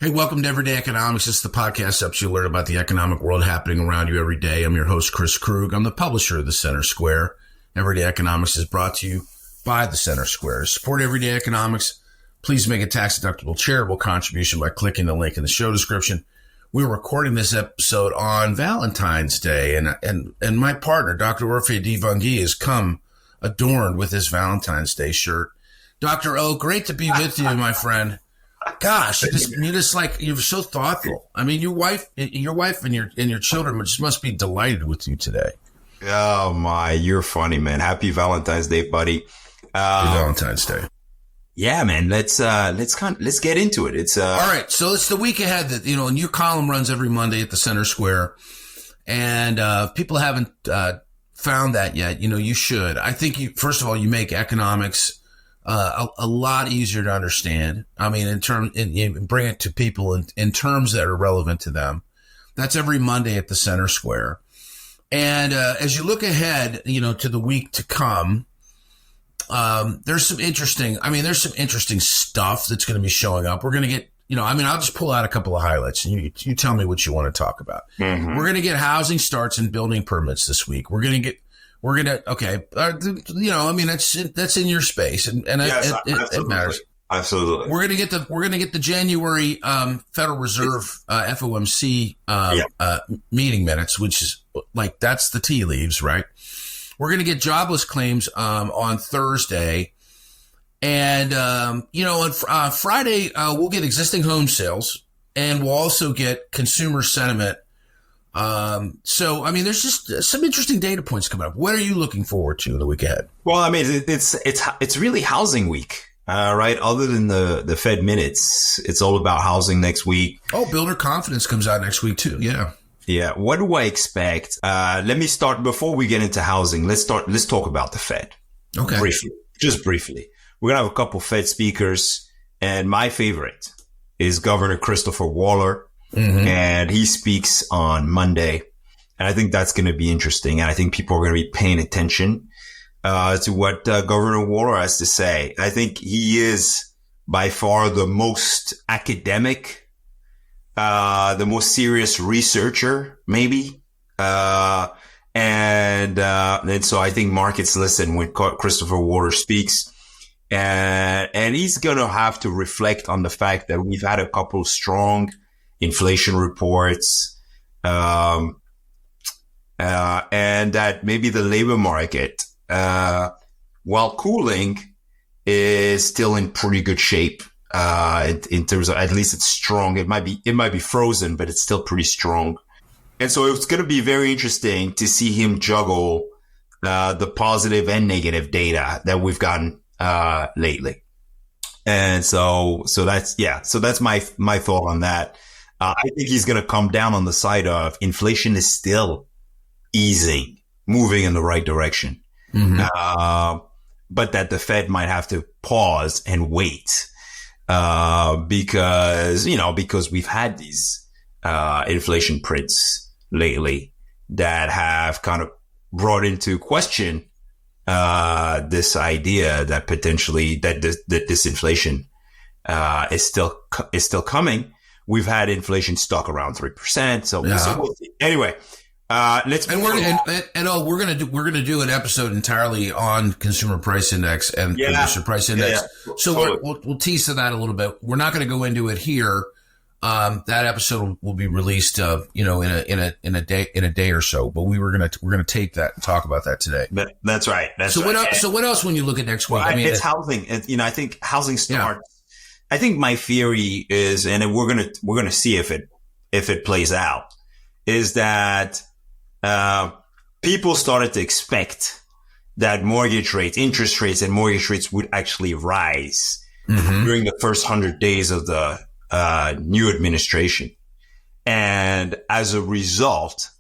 Hey, welcome to Everyday Economics. This is the podcast that helps you learn about the economic world happening around you every day. I'm your host, Chris Krug. I'm the publisher of the Center Square. Everyday Economics is brought to you by the Center Square. To support Everyday Economics, please make a tax-deductible charitable contribution by clicking the link in the show description. We're recording this episode on Valentine's Day, and my partner, Dr. Orphe Divounguy, has come adorned with his Valentine's Day shirt. Dr. O, great to be with you, my friend. Gosh, you're so thoughtful. I mean, your wife and your children must be delighted with you today. Oh my, you're funny, man. Happy Valentine's Day, buddy. Happy Valentine's Day. Yeah, man. Let's get into it. It's all right. So it's the week ahead that, and your column runs every Monday at the Center Square, and if people haven't found that yet, you should. I think first of all, you make economics a lot easier to understand. I mean, you bring it to people in terms that are relevant to them. That's every Monday at the Center Square. And as you look ahead, to the week to come, there's some interesting stuff that's going to be showing up. We're going to get, I'll just pull out a couple of highlights and you tell me what you want to talk about. Mm-hmm. We're going to get housing starts and building permits this week. That's in your space, and yes, it matters. Absolutely. We're gonna get the January Federal Reserve FOMC meeting minutes, which is that's the tea leaves, right? We're gonna get jobless claims on Thursday, and on Friday we'll get existing home sales, and we'll also get consumer sentiment. There's just some interesting data points coming up. What are you looking forward to in the week ahead? Well, I mean, it's really housing week, right? Other than the Fed minutes, it's all about housing next week. Oh, builder confidence comes out next week too. Yeah. Yeah. What do I expect? Let me start before we get into housing. Let's talk about the Fed. Okay. Briefly. We're going to have a couple Fed speakers, and my favorite is Governor Christopher Waller. Mm-hmm. And he speaks on Monday, and I think that's going to be interesting. And I think people are going to be paying attention to what Governor Waller has to say. I think he is by far the most academic, the most serious researcher, maybe. And so I think markets listen when Christopher Waller speaks. And he's going to have to reflect on the fact that we've had a couple strong inflation reports, and that maybe the labor market, while cooling, is still in pretty good shape, in terms of, at least it's strong. It might be frozen, but it's still pretty strong. And so it's going to be very interesting to see him juggle, the positive and negative data that we've gotten, lately. And so that's my thought on that. I think he's going to come down on the side of inflation is still easing, moving in the right direction. Mm-hmm. But that the Fed might have to pause and wait, because we've had these, inflation prints lately that have kind of brought into question, this idea that potentially that this inflation, is still coming. We've had inflation stuck around 3%. So we'll see. Anyway, we're gonna do an episode entirely on consumer price index and producer price index. Yeah. So totally. we'll tease to that a little bit. We're not going to go into it here. That episode will be released, in a day or so. But we're gonna take that and talk about that today. That's right. What else when you look at next week? Well, it's housing. I think housing starts. Yeah. I think my theory is, and we're gonna see if it plays out, is that people started to expect that interest rates and mortgage rates would actually rise during the first 100 days of the new administration, and as a result,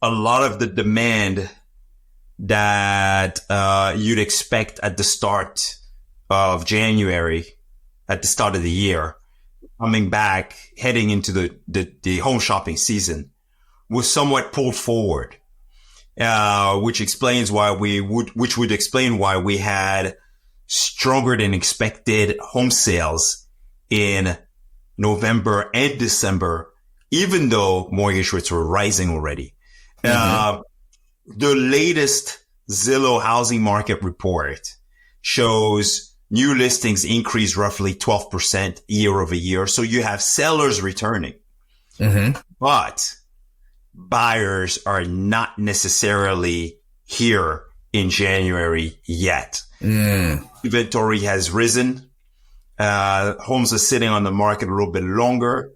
a lot of the demand that you'd expect at the start of January, at the start of the year, coming back, heading into the home shopping season, was somewhat pulled forward, which would explain why we had stronger than expected home sales in November and December, even though mortgage rates were rising already. The latest Zillow housing market report shows new listings increased roughly 12% year over year. So you have sellers returning, but buyers are not necessarily here in January yet. Inventory has risen. Homes are sitting on the market a little bit longer.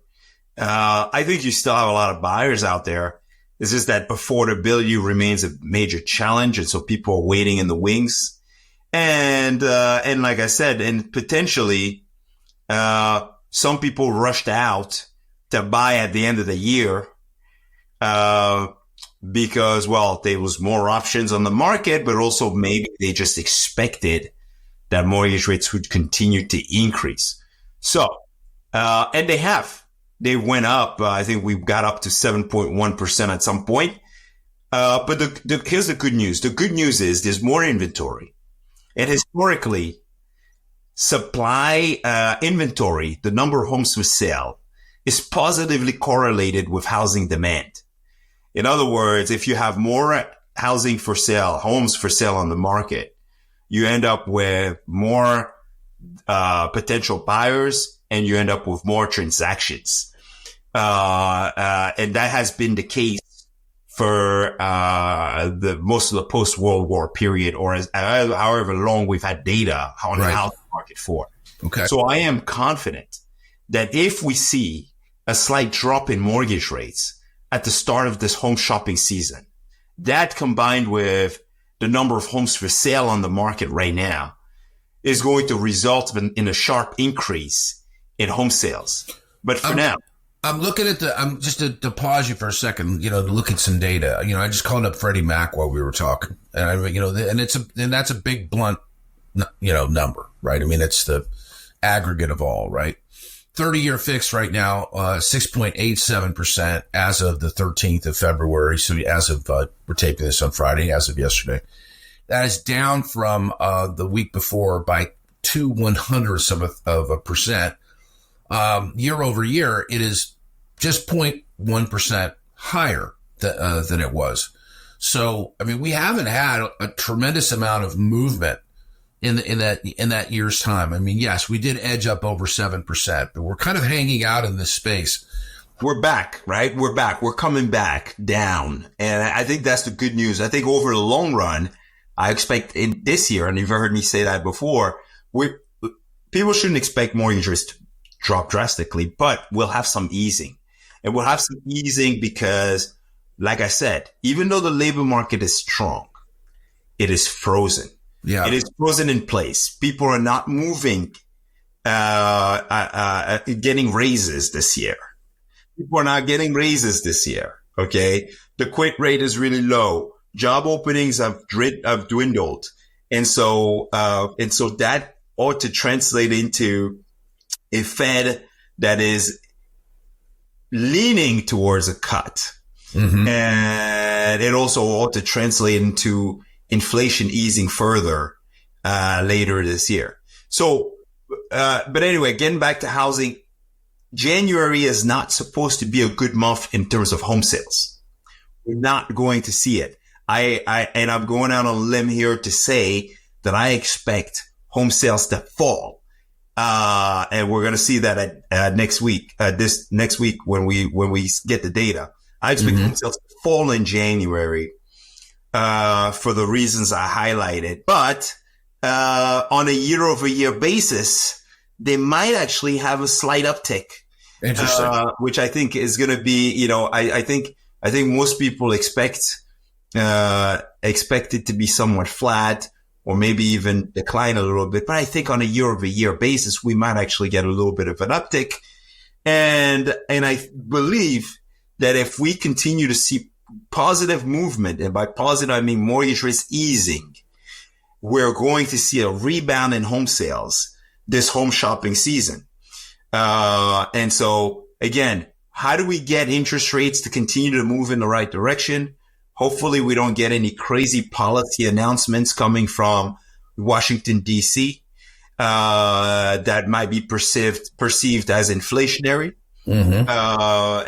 I think you still have a lot of buyers out there. It's just that affordability remains a major challenge. And so people are waiting in the wings. And like I said, and potentially, some people rushed out to buy at the end of the year, because, well, there was more options on the market, but also maybe they just expected that mortgage rates would continue to increase. So, and they went up. I think we got up to 7.1% at some point. But here's the good news. The good news is there's more inventory. And historically, supply, inventory, the number of homes for sale, is positively correlated with housing demand. In other words, if you have more housing for sale, homes for sale on the market, you end up with more potential buyers, and you end up with more transactions. And that has been the case for the most of the post-World War period, or however long we've had data on the housing market for. Okay. So I am confident that if we see a slight drop in mortgage rates at the start of this home shopping season, that combined with the number of homes for sale on the market right now is going to result in a sharp increase in home sales. But for now, I'm looking at I'm just to pause you for a second, to look at some data. I just called up Freddie Mac while we were talking, and and that's a big blunt, number, right? I mean, it's the aggregate of all, right? 30-year fixed right now, 6.87% as of the 13th of February. So as of, we're taping this on Friday, as of yesterday. That is down from the week before by 0.02 of a percent. Year over year, it is just 0.1% higher than it was. So, I mean, we haven't had a tremendous amount of movement in that year's time. I mean, yes, we did edge up over 7%, but we're kind of hanging out in this space. We're back, right? We're back. We're coming back down. And I think that's the good news. I think over the long run, I expect in this year, and you've heard me say that before, people shouldn't expect mortgage rates to drop drastically, but we'll have some easing. And we'll have some easing because, like I said, even though the labor market is strong, it is frozen. Yeah. It is frozen in place. People are not moving, getting raises this year. People are not getting raises this year. Okay. The quit rate is really low. Job openings have dwindled. And so that ought to translate into a Fed that is leaning towards a cut. And it also ought to translate into inflation easing further later this year. So, but anyway, getting back to housing, January is not supposed to be a good month in terms of home sales. We're not going to see it. And I'm going out on a limb here to say that I expect home sales to fall. And we're going to see that next week, next week when we get the data. I expect home sales to fall in January, for the reasons I highlighted. But, on a year over year basis, they might actually have a slight uptick. Interesting. Which I think is going to be, I think most people expect it to be somewhat flat or maybe even decline a little bit. But I think on a year over year basis, we might actually get a little bit of an uptick. And I believe that if we continue to see positive movement, and by positive, I mean mortgage rates easing, we're going to see a rebound in home sales this home shopping season. And so again, how do we get interest rates to continue to move in the right direction? Hopefully we don't get any crazy policy announcements coming from Washington, D.C. that might be perceived as inflationary. Mm-hmm.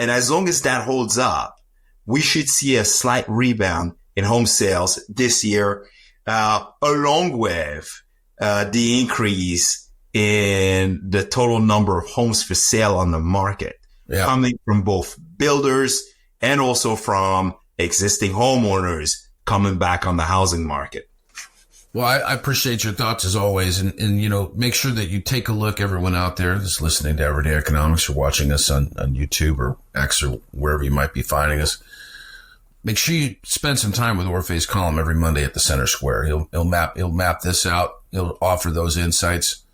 And as long as that holds up, we should see a slight rebound in home sales this year, along with the increase in the total number of homes for sale on the market, coming from both builders and also from existing homeowners coming back on the housing market. Well, I appreciate your thoughts as always. And, you know, make sure that you take a look, everyone out there that's listening to Everyday Economics or watching us on YouTube or X or wherever you might be finding us. Make sure you spend some time with Orphe's column every Monday at the Center Square. He'll map this out. He'll offer those insights.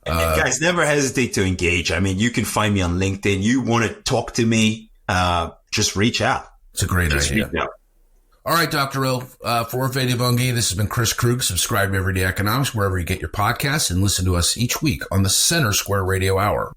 Guys, never hesitate to engage. I mean, you can find me on LinkedIn. You want to talk to me, just reach out. It's a great idea. All right, Dr. Orphe, for Orphe Divounguy, this has been Chris Krug. Subscribe to Everyday Economics wherever you get your podcasts and listen to us each week on the Center Square Radio Hour.